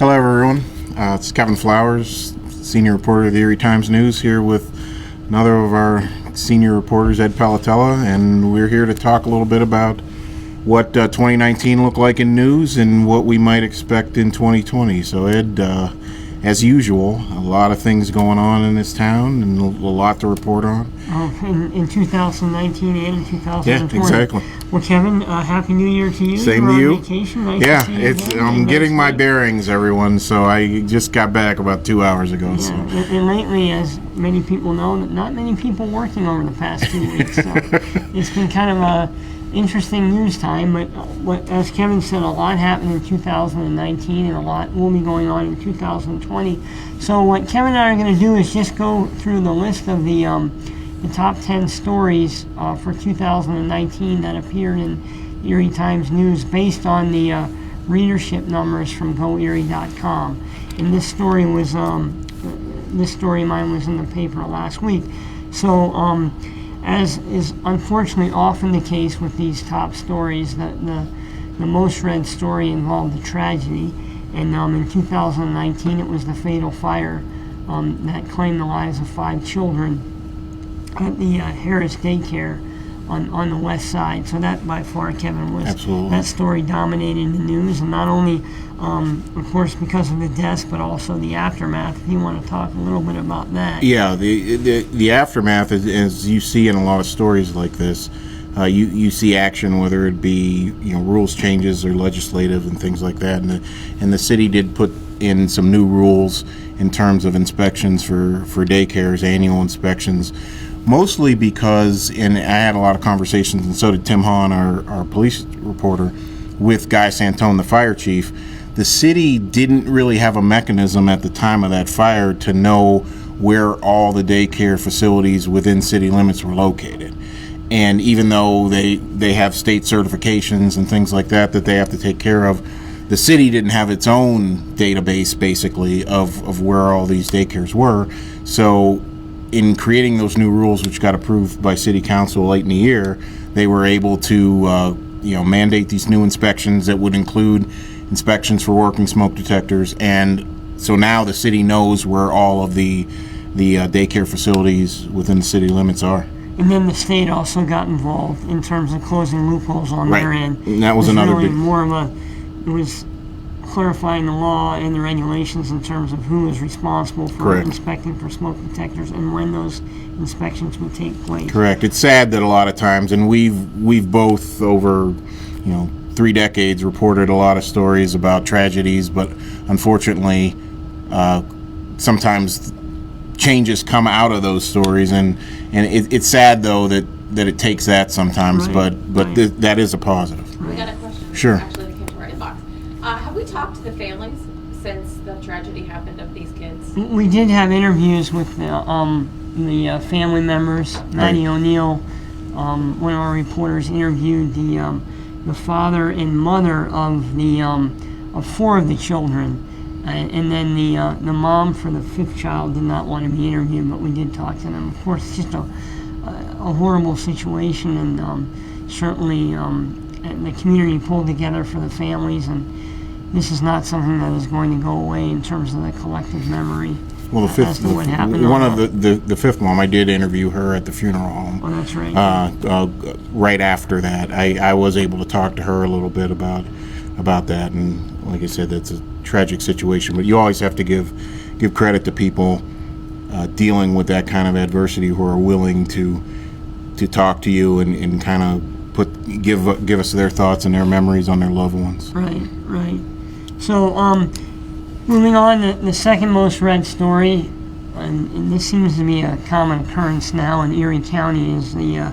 Hello, everyone. It's Kevin Flowers, senior reporter of the Erie Times-News, here with another of our senior reporters, Ed Palattella, and we're here to talk a little bit about what 2019 looked like in news and what we might expect in 2020. So, Ed, as usual, a lot of things going on in this town and a lot to report on. In 2019 and in 2020. Yeah, exactly. Well, Kevin, Happy New Year to you. Same You're to you. on vacation. Nice Yeah, to see you again. I'm getting my bearings, everyone. So I just got back about 2 hours ago. Yeah, So. and lately, as many people know, not many people working over the past 2 weeks. So it's been kind of a interesting news time. But as Kevin said, a lot happened in 2019, and a lot will be going on in 2020. So what Kevin and I are going to do is just go through the list of the top 10 stories for 2019 that appeared in Erie Times-News based on the readership numbers from GoErie.com. And this story of mine was in the paper last week. So as is unfortunately often the case with these top stories, the most read story involved a tragedy. And in 2019 it was the fatal fire that claimed the lives of 5 children at the Harris daycare on the west side. So that by far, Kevin, was Absolutely. That story dominated the news, and not only of course because of the deaths, but also the aftermath. If you want to talk a little bit about that. Yeah, the aftermath is, as you see in a lot of stories like this, you see action, whether it be rules changes or legislative and things like that, and the city did put in some new rules in terms of inspections for daycares, annual inspections, mostly because, and I had a lot of conversations, and so did Tim Hahn, our police reporter, with Guy Santone, the fire chief. The city didn't really have a mechanism at the time of that fire to know where all the daycare facilities within city limits were located. And even though they have state certifications and things like that they have to take care of, the city didn't have its own database, basically, of where all these daycares were. So in creating those new rules, which got approved by city council late in the year, they were able to mandate these new inspections that would include inspections for working smoke detectors. And so now the city knows where all of the daycare facilities within the city limits are. And then the state also got involved in terms of closing loopholes on their end. And that was another really big. It was clarifying the law and the regulations in terms of who was responsible for inspecting for smoke detectors and when those inspections would take place. Correct. It's sad that a lot of times, and we've both over 3 decades reported a lot of stories about tragedies, but unfortunately, sometimes changes come out of those stories, and it's sad though that it takes that sometimes, but that is a positive. We got a question. Sure. Actually, that came to our inbox. Have we talked to the families since the tragedy happened of these kids? We did have interviews with the family members. Maddie O'Neill, one of our reporters, interviewed the father and mother of 4 of the children. And then the mom for the 5th child did not want to be interviewed, but we did talk to them. Of course, it's just a horrible situation, and certainly the community pulled together for the families, and this is not something that is going to go away in terms of the collective memory. Well, the 5th, what happened one of the 5th mom, I did interview her at the funeral home. Oh, that's right. Right after that, I was able to talk to her a little bit about that, and like I said, that's a tragic situation. But you always have to give credit to people dealing with that kind of adversity who are willing to talk to you and kind of give us their thoughts and their memories on their loved ones. Right. So, moving on, the second most read story, and this seems to be a common occurrence now in Erie County, is the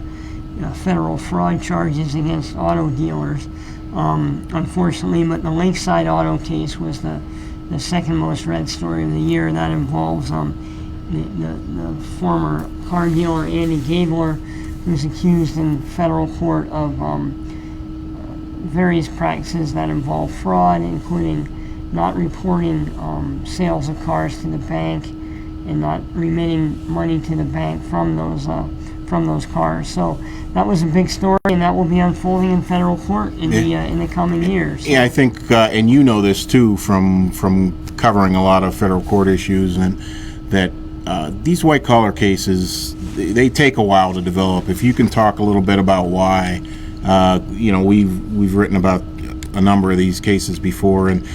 federal fraud charges against auto dealers. Unfortunately, but the Lakeside Auto case was the second most read story of the year. That involves the former car dealer Andy Gabler, who's accused in federal court of various practices that involve fraud, including not reporting sales of cars to the bank and not remitting money to the bank from those from those cars. So that was a big story, and that will be unfolding in federal court in the coming years. So. Yeah, I think, and you know this too from covering a lot of federal court issues, and that these white collar cases, they take a while to develop. If you can talk a little bit about why, we've written about a number of these cases before, and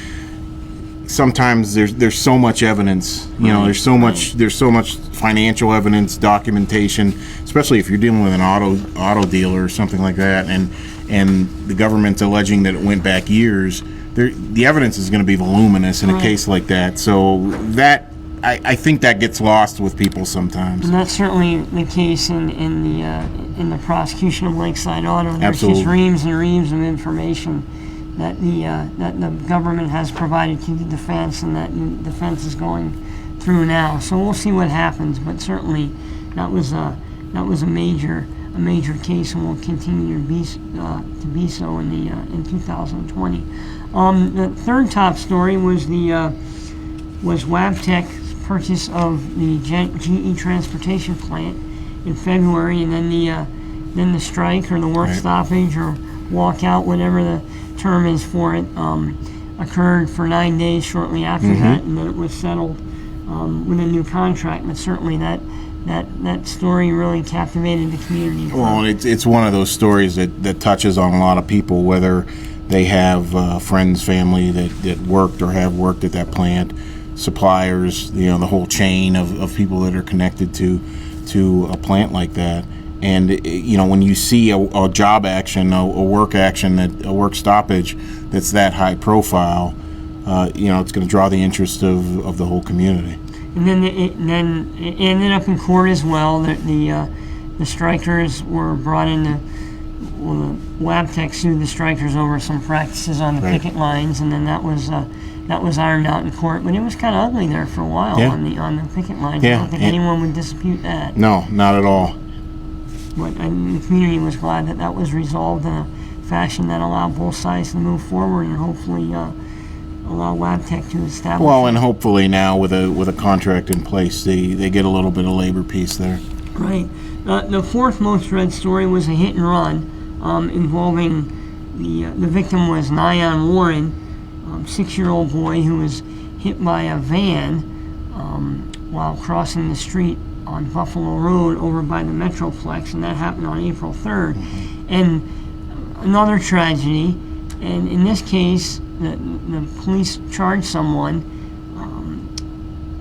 sometimes there's so much evidence, there's so much financial evidence, documentation, especially if you're dealing with an auto dealer or something like that, and the government's alleging that it went back years. The evidence is going to be voluminous in a case like that. So that I think that gets lost with people sometimes. And that's certainly the case in the prosecution of Lakeside Auto. There's Absolutely. just reams and reams of information that the government has provided to the defense, and that the defense is going through now. So we'll see what happens, but certainly that was a major case, and will continue to be so in 2020. The third top story was Wabtec's purchase of the GE transportation plant in February, and then the strike or the work stoppage or walkout, whatever the term is for it, occurred for 9 days shortly after that, and then it was settled with a new contract. But certainly that story really captivated the community. Well, it's one of those stories that touches on a lot of people, whether they have friends, family that worked or have worked at that plant, suppliers, the whole chain of people that are connected to a plant like that. And when you see a job action, a work action, a work stoppage that's that high profile, it's going to draw the interest of the whole community. And then it ended up in court as well. The strikers were brought in. The Wabtec sued the strikers over some practices on the picket lines, and then that was ironed out in court. But it was kind of ugly there for a while on the picket lines. I don't think anyone would dispute that. No, not at all. But the community was glad that was resolved in a fashion that allowed both sides to move forward, and hopefully allow Wabtec to establish. Well, and hopefully now with a contract in place, they get a little bit of labor peace there. Right. The fourth most read story was a hit and run involving the victim was Nyan Warren, 6-year-old boy who was hit by a van while crossing the street on Buffalo Road over by the Metroplex, and that happened on April 3rd. And another tragedy, and in this case, the police charged someone,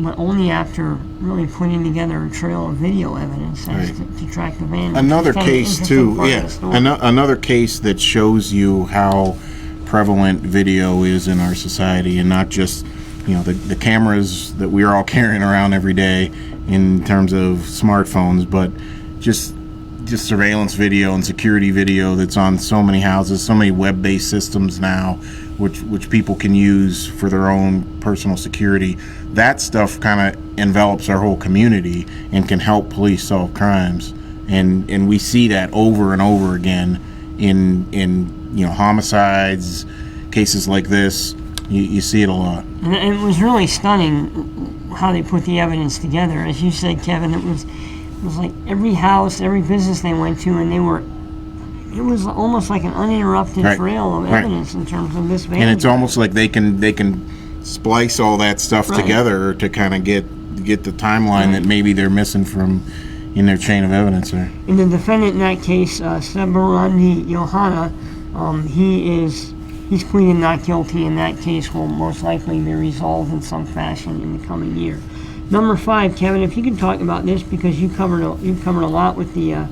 but only after really putting together a trail of video evidence to track the van. Another case too, another case that shows you how prevalent video is in our society, and not just the cameras that we're all carrying around every day in terms of smartphones, but just surveillance video and security video that's on so many houses, so many web-based systems now, which people can use for their own personal security. That stuff kind of envelops our whole community and can help police solve crimes, and we see that over and over again in homicides, cases like this. You see it a lot. And it was really stunning how they put the evidence together. As you said, Kevin, it was like every house, every business they went to, and it was almost like an uninterrupted trail of evidence in terms of this van. And it's almost like they can splice all that stuff together to kind of get the timeline that maybe they're missing from in their chain of evidence there. And the defendant in that case, Sebarandi Johanna, he's pleaded not guilty, and that case will most likely be resolved in some fashion in the coming year. Number 5, Kevin, if you could talk about this, because you've covered a lot with the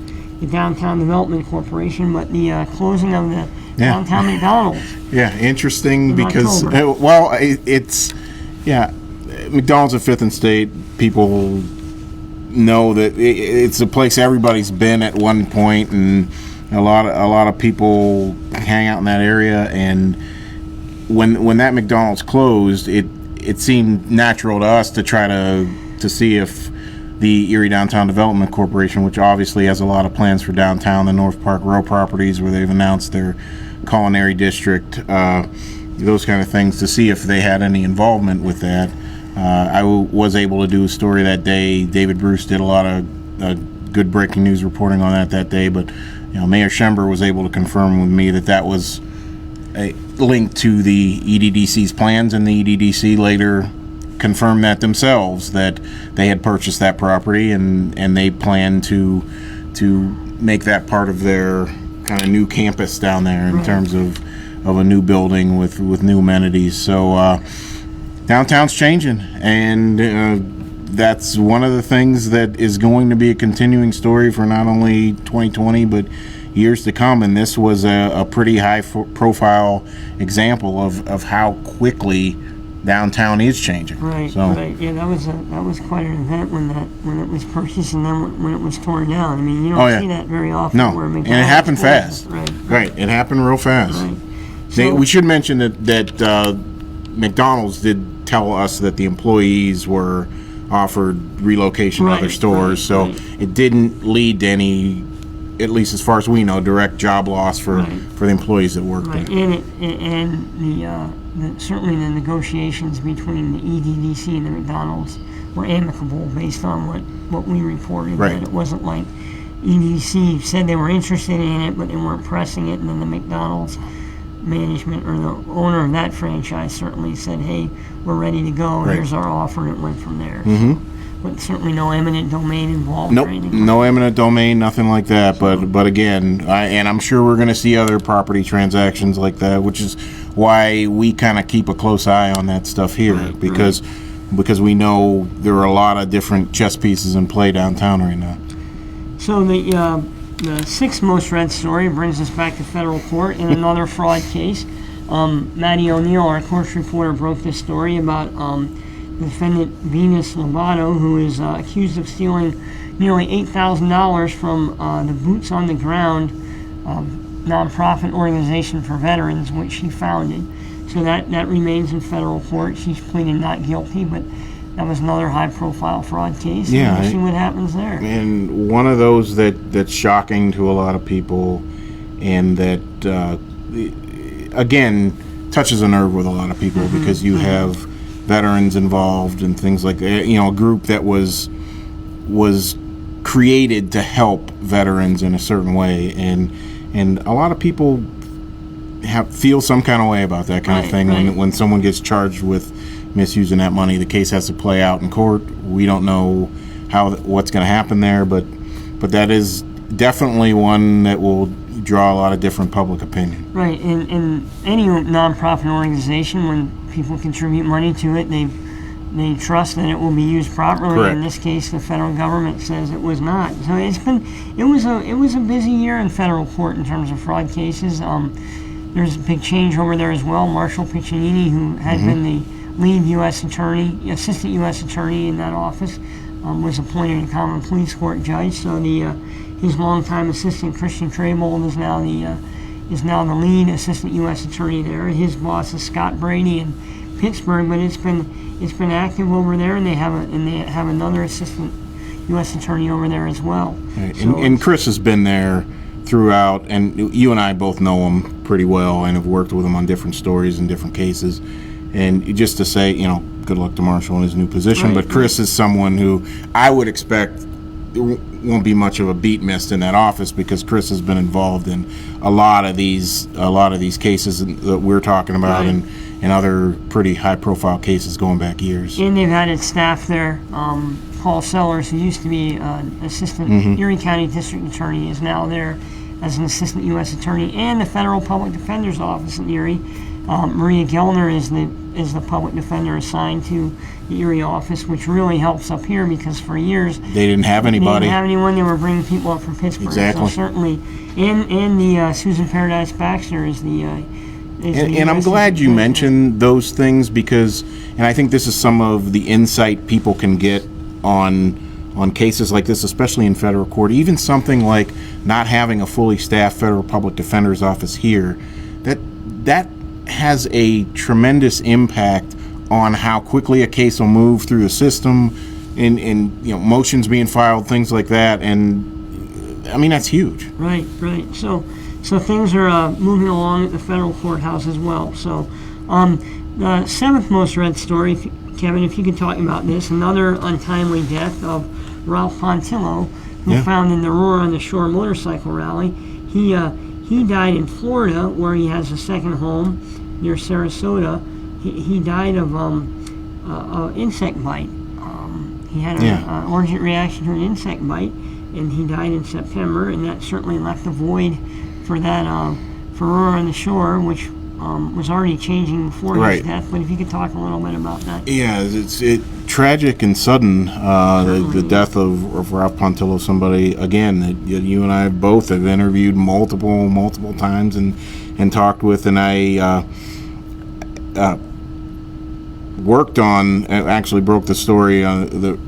Downtown Development Corporation, but the closing of the downtown McDonald's. Yeah, interesting because October. It's McDonald's at 5th and State. People know that it's a place everybody's been at one point, and a lot of people hang out in that area. And when that McDonald's closed, it seemed natural to us to try to see if the Erie Downtown Development Corporation, which obviously has a lot of plans for downtown, the North Park Row properties where they've announced their culinary district, those kind of things, to see if they had any involvement with that. I was able to do a story that day. David Bruce did a lot of good breaking news reporting on that day. But Mayor Schember was able to confirm with me that that was a link to the EDDC's plans, and the EDDC later confirmed that themselves, that they had purchased that property and they plan to make that part of their kind of new campus down there in terms of a new building with new amenities. So downtown's changing, and that's one of the things that is going to be a continuing story for not only 2020 but years to come. And this was a pretty high profile example of how quickly downtown is changing. Right. Yeah, that was quite an event when it was purchased, and then when it was torn down. I mean, you don't see that very often. No, where and it happened fast. Right. It happened real fast. Right. We should mention that McDonald's did tell us that the employees were offered relocation to other stores, so it didn't lead to any, at least as far as we know, direct job loss for the employees that worked there. And certainly the negotiations between the EDDC and the McDonald's were amicable based on what we reported. Right. That it wasn't like EDDC said they were interested in it, but they weren't pressing it, and then the McDonald's management or the owner of that franchise certainly said, hey, we're ready to go, here's our offer, and it went from there. But certainly no eminent domain involved. Nope, no eminent domain, nothing like that. But again, and I'm sure we're going to see other property transactions like that, which is why we kind of keep a close eye on that stuff here, because we know there are a lot of different chess pieces in play downtown right now. So the sixth most read story brings us back to federal court in another fraud case. Maddie O'Neill, our court reporter, broke this story about defendant Venus Lobato, who is accused of stealing nearly $8,000 from the Boots on the Ground nonprofit organization for veterans, which she founded. So that remains in federal court. She's pleaded not guilty, but that was another high-profile fraud case. Yeah, we'll see what happens there. And one of those that's shocking to a lot of people, and that again touches a nerve with a lot of people, because you have veterans involved and things like that. A group that was created to help veterans in a certain way, and a lot of people feel some kind of way about that kind of thing. When someone gets charged with misusing that money, the case has to play out in court. We don't know what's going to happen there, but that is definitely one that will draw a lot of different public opinion. Right, and any nonprofit organization, when people contribute money to it, they trust that it will be used properly. Correct. In this case, the federal government says it was not. So it was a busy year in federal court in terms of fraud cases. There's a big change over there as well. Marshall Piccinini, who had been the lead assistant U.S. attorney in that office, was appointed a common pleas court judge. So his longtime assistant Christian Traybold is now the lead assistant U.S. attorney there. His boss is Scott Brady in Pittsburgh, but it's been active over there, and they have another assistant U.S. attorney over there as well. Right. So and Chris has been there throughout, and you and I both know him pretty well and have worked with him on different stories and different cases. And just to say, good luck to Marshall in his new position. But Chris is someone who I would expect there won't be much of a beat missed in that office, because Chris has been involved in a lot of these cases that we're talking about, and other pretty high-profile cases going back years. And they've added staff there. Paul Sellers, who used to be assistant Erie County District Attorney, is now there as an assistant U.S. attorney, and the Federal Public Defender's Office in Erie. Maria Gellner is the public defender assigned to the Erie office, which really helps up here, because for years they didn't have anybody. They didn't have anyone. They were bringing people up from Pittsburgh. Exactly. So certainly, and the Susan Paradise Baxter is the. And I'm glad you mentioned those things, because, and I think this is some of the insight people can get on cases like this, especially in federal court. Even something like not having a fully staffed federal public defender's office here, that has a tremendous impact on how quickly a case will move through the system, in motions being filed, things like that, and I mean that's huge. Right. So things are moving along at the federal courthouse as well. So the seventh most read story, Kevin, if you could talk about this, another untimely death of Ralph Pontillo, who Yeah. founded the Roar on the Shore motorcycle rally. He died in Florida, where he has a second home near Sarasota. He died of an insect bite. He had an allergic reaction to an insect bite, and he died in September, and that certainly left a void for that for Roar on the Shore, which was already changing before his death. But if you could talk a little bit about that. Yeah, it's tragic and sudden, the death of Ralph Pontillo, somebody, again, that you and I both have interviewed multiple times and talked with, and I worked on, actually broke the story on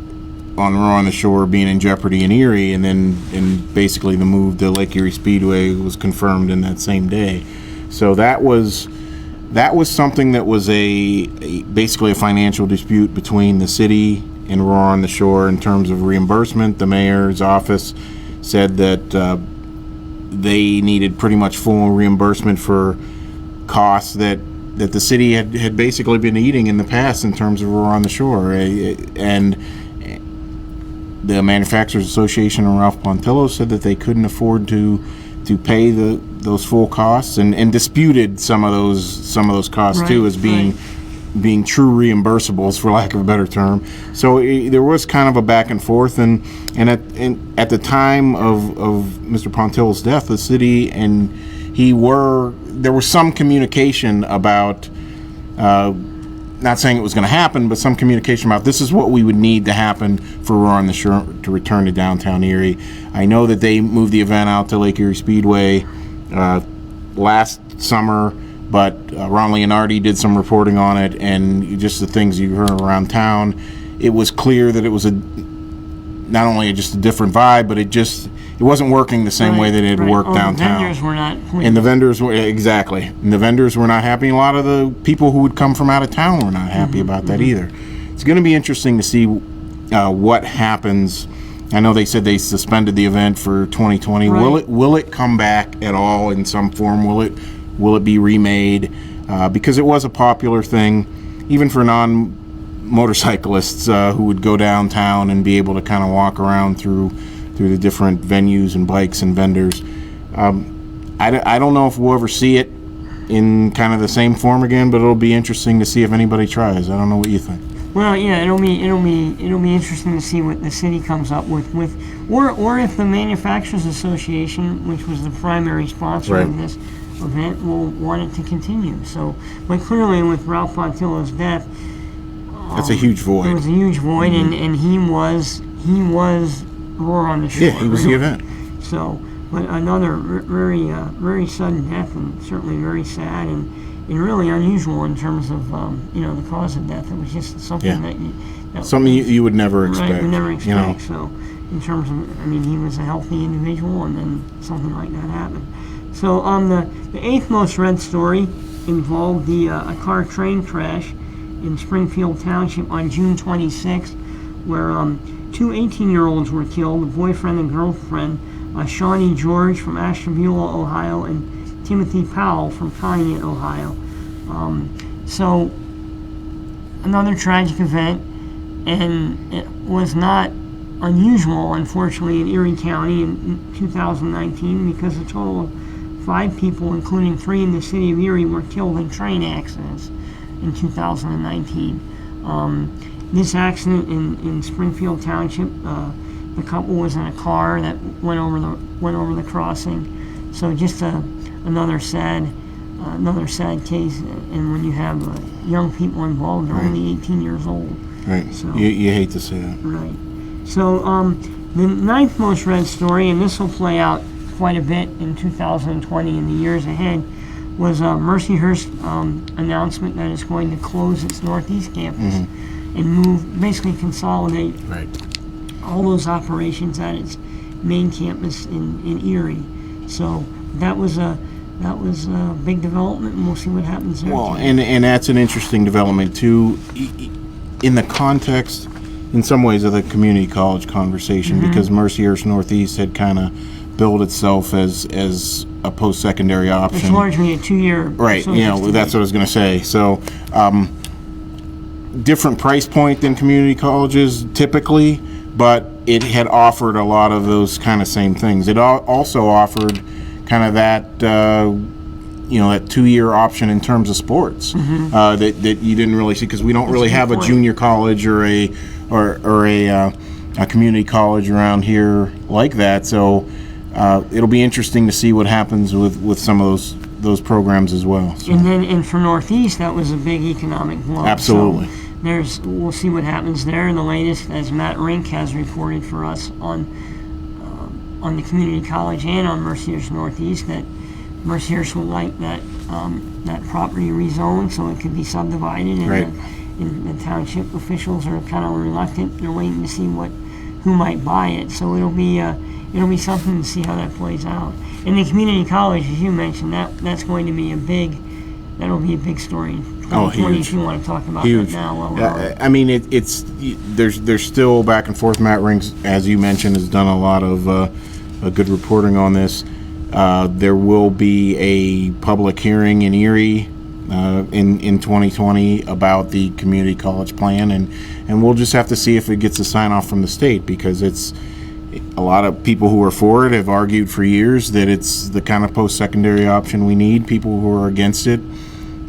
Roar on the Shore being in jeopardy in Erie, and basically the move to Lake Erie Speedway was confirmed in that same day. So that was something that was basically a financial dispute between the city and Roar on the Shore in terms of reimbursement. The mayor's office said that they needed pretty much full reimbursement for costs that the city had basically been eating in the past in terms of Roar on the Shore. And the Manufacturers Association and Ralph Pontillo said that they couldn't afford to pay those full costs, and disputed some of those costs too as being true reimbursables, for lack of a better term. So there was kind of a back and forth, and at the time of Mr. Pontillo's death, the city and there was some communication about, not saying it was going to happen, but some communication about this is what we would need to happen for Roar on the Shore to return to downtown Erie. I know that they moved the event out to Lake Erie Speedway last summer, but Ron Leonardi did some reporting on it, and just the things you heard around town, it was clear that it was not only just a different vibe, but it wasn't working the same way that it had worked downtown. The vendors were not pleased. And the vendors were, exactly. And the vendors were not happy. A lot of the people who would come from out of town were not happy about that either. It's going to be interesting to see what happens. I know they said they suspended the event for 2020. Right. Will it come back at all in some form? Will it be remade? Because it was a popular thing, even for non-motorcyclists who would go downtown and be able to kind of walk around through the different venues and bikes and vendors. I don't know if we'll ever see it in kind of the same form again, but it'll be interesting to see if anybody tries. I don't know what you think. Well, yeah, it'll be interesting to see what the city comes up with or if the Manufacturers Association, which was the primary sponsor of this event, will want it to continue. So, but clearly with Ralph Pontillo's death, that's a huge void. It was a huge void, and he was Roar on the Shore. Yeah, he was the event. So, but another very sudden death, and certainly very sad, and really unusual in terms of the cause of death. It was just something something you would never expect. Right, would never expect. So, in terms of, he was a healthy individual, and then something like that happened. So, the eighth most read story involved a car train crash in Springfield Township on June 26th, where two 18-year-olds were killed, a boyfriend and girlfriend, Shawnee George from Ashtabula, Ohio, and Timothy Powell from Pontiac, Ohio. So another tragic event, and it was not unusual, unfortunately, in Erie County in 2019, because a total of 5 people, including 3 in the city of Erie, were killed in train accidents in 2019. This accident in Springfield Township, the couple was in a car that went over the crossing. So just another sad case. And when you have young people involved, they're only 18 years old. Right. So you hate to see that. Right. So the ninth most read story, and this will play out quite a bit in 2020 and the years ahead, was Mercyhurst's announcement that it's going to close its Northeast campus and basically consolidate all those operations at its main campus in Erie. So that was a big development, and we'll see what happens there. Well, and that's an interesting development too, in the context, in some ways, of the community college conversation, because Mercyhurst Northeast had kind of built itself as a post-secondary option. It's largely a 2-year. Right. That's what I was going to say. So, different price point than community colleges typically, but it had offered a lot of those kind of same things. It also offered kind of that that 2-year option in terms of sports that you didn't really see, because we don't really have a junior college or a community college around here like that. So it'll be interesting to see what happens with some of those programs as well. So. And for Northeast, that was a big economic blow. Absolutely. So we'll see what happens there. And the latest, as Matt Rink has reported for us on the community college and on Mercier's Northeast, that Mercier's would like that property rezoned so it could be subdivided, and, right. And the township officials are kind of reluctant. They're waiting to see who might buy it. So it'll be something to see how that plays out. And the community college, as you mentioned, that's going to be that'll be a big story. Huge. If you want to talk about huge. that now. I mean, there's still back and forth. Matt Rinks, as you mentioned, has done a lot of good reporting on this. There will be a public hearing in Erie in 2020 about the community college plan, and we'll just have to see if it gets a sign off from the state, because it's a lot of people who are for it have argued for years that it's the kind of post-secondary option we need. People who are against it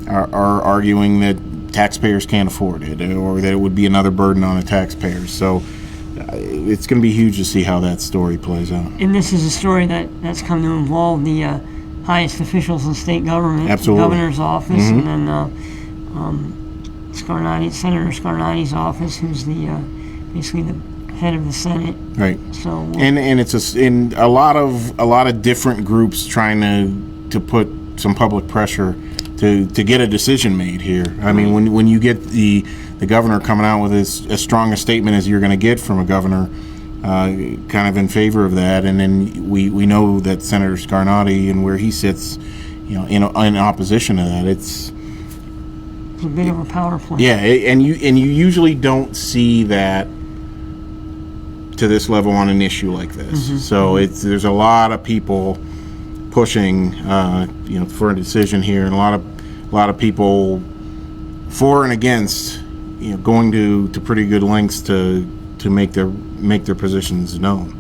are arguing that taxpayers can't afford it, or that it would be another burden on the taxpayers. So it's going to be huge to see how that story plays out. And this is a story that's come to involve the highest officials in state government, Absolutely. The governor's office, and then Senator Scarnati's office, who's basically the head of the Senate. Right. So and it's in a lot of different groups trying to put some public pressure to get a decision made here. I mean, when you get the governor coming out with as strong a statement as you're going to get from a governor, kind of in favor of that, and then we know that Senator Scarnati and where he sits, in opposition to that, it's a bit of a power play. Yeah, and you usually don't see that to this level on an issue like this. Mm-hmm. So there's a lot of people pushing, for a decision here, and a lot of people for and against, going to pretty good lengths to make their positions known.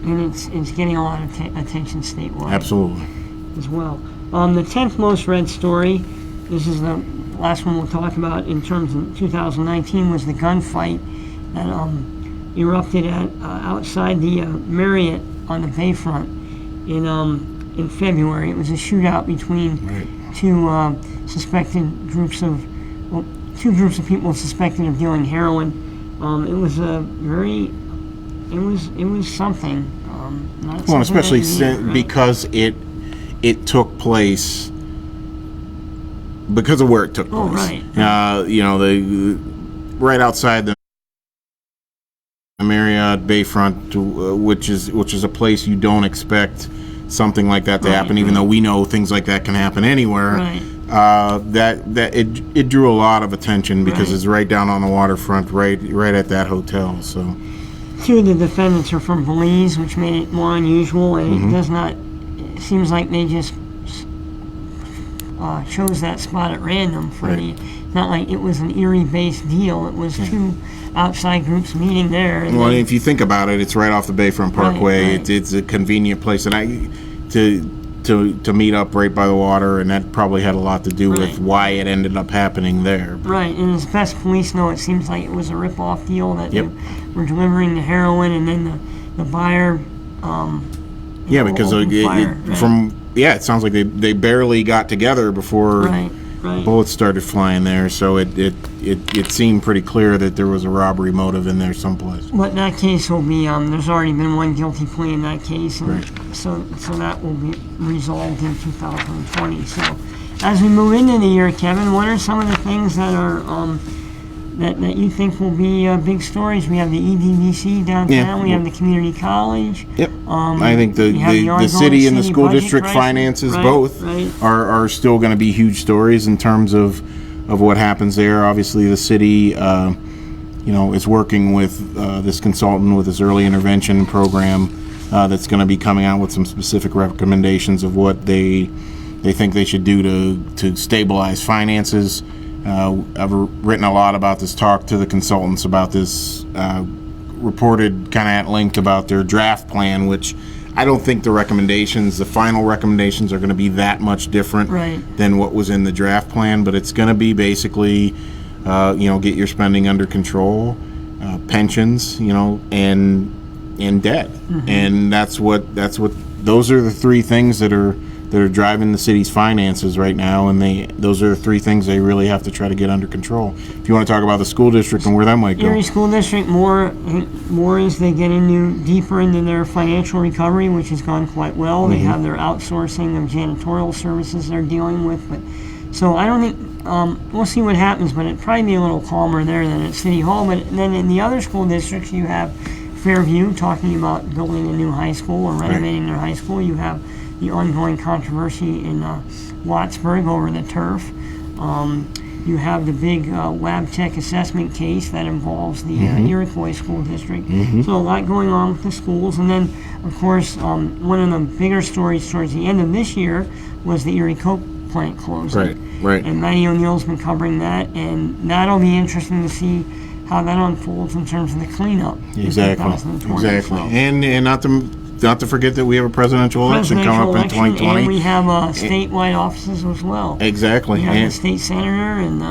And it's getting a lot of attention statewide. Absolutely. As well. The 10th most read story, this is the last one we'll talk about in terms of 2019, was the gunfight that erupted at outside the Marriott on the Bayfront in February. It was a shootout between two groups of people suspected of dealing heroin. It was something. Especially because it took place because of where it took place. Oh, right. Right outside the Marriott Bayfront, which is a place you don't expect something like that to happen, even though we know things like that can happen anywhere. Right. It drew a lot of attention because it's right down on the waterfront, right at that hotel. So, two of the defendants are from Belize, which made it more unusual, and it seems like they just chose that spot at random not like it was an Erie-based deal. It was two outside groups meeting there. Well, if you think about it, it's right off the Bayfront Parkway. Right. It's a convenient place, and to meet up right by the water, and that probably had a lot to do with why it ended up happening there. Right, and as best police know, it seems like it was a rip-off deal that they were delivering the heroin, and then the buyer. Because it sounds like they barely got together before bullets started flying there. So it seemed pretty clear that there was a robbery motive in there someplace. But that case will be there's already been one guilty plea in that case, and so that will be resolved in 2020. So as we move into the year, Kevin, what are some of the things that are that you think will be big stories? We have the EDVC downtown. We have the community college. Yep. I think the city and the school district finances both are still going to be huge stories in terms of what happens there. Obviously, the city, is working with this consultant with this early intervention program that's going to be coming out with some specific recommendations of what they think they should do to stabilize finances. I've written a lot about this, talked to the consultants about this reported kind of at length about their draft plan, which I don't think the final recommendations are going to be that much different than what was in the draft plan, but it's going to be basically, get your spending under control, pensions, and debt. And those are the three things that are driving the city's finances right now, and those are the three things they really have to try to get under control. If you want to talk about the school district and where that might go. Erie School District, more as they get deeper into their financial recovery, which has gone quite well. They have their outsourcing of janitorial services they're dealing with, so I don't think, we'll see what happens, but it'd probably be a little calmer there than at City Hall. But then in the other school districts, you have Fairview talking about building a new high school or renovating their high school. You have the ongoing controversy in Wattsburg over the turf. You have the big lab tech assessment case that involves the Iroquois School District. So a lot going on with the schools. And then, of course, one of the bigger stories towards the end of this year was the Erie Coke plant closing. Right. And Matty O'Neill's been covering that, and that'll be interesting to see how that unfolds in terms of the cleanup. Exactly. So. And not to forget that we have a presidential election coming up in 2020. And we have statewide offices as well. Exactly. We have the state senator and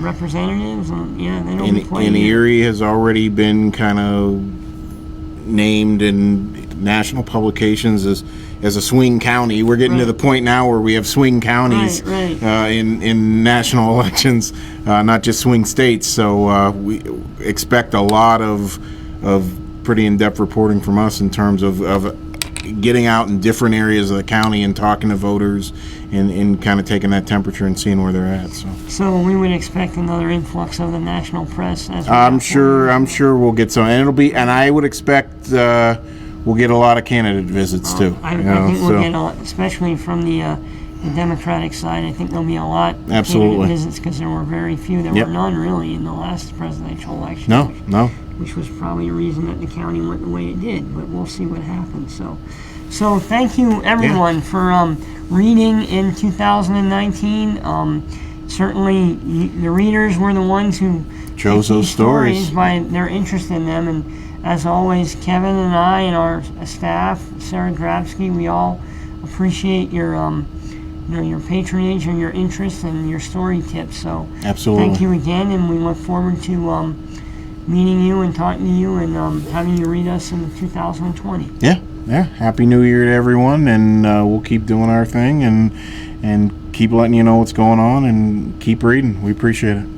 representatives, and they don't be playing. And Erie has already been kind of named in national publications as a swing county. We're getting to the point now where we have swing counties in national elections, not just swing states. So we expect a lot of pretty in-depth reporting from us in terms of getting out in different areas of the county and talking to voters and kind of taking that temperature and seeing where they're at. So we would expect another influx of the national press. I'm sure we'll get some, and I would expect we'll get a lot of candidate visits too. I think we'll get a lot, especially from the Democratic side. I think there'll be a lot of candidate visits because there were very few. There were none really in the last presidential election. No. Which was probably a reason that the county went the way it did, but we'll see what happens. So thank you everyone for reading in 2019. Certainly the readers were the ones who chose those stories by their interest in them, and as always, Kevin and I and our staff, Sarah Grabsky, we all appreciate your your patronage and your interest and your story tips. So absolutely, thank you again, and we look forward to meeting you and talking to you and having you read us in 2020. Yeah. Happy New Year to everyone, and we'll keep doing our thing and keep letting you know what's going on and keep reading. We appreciate it.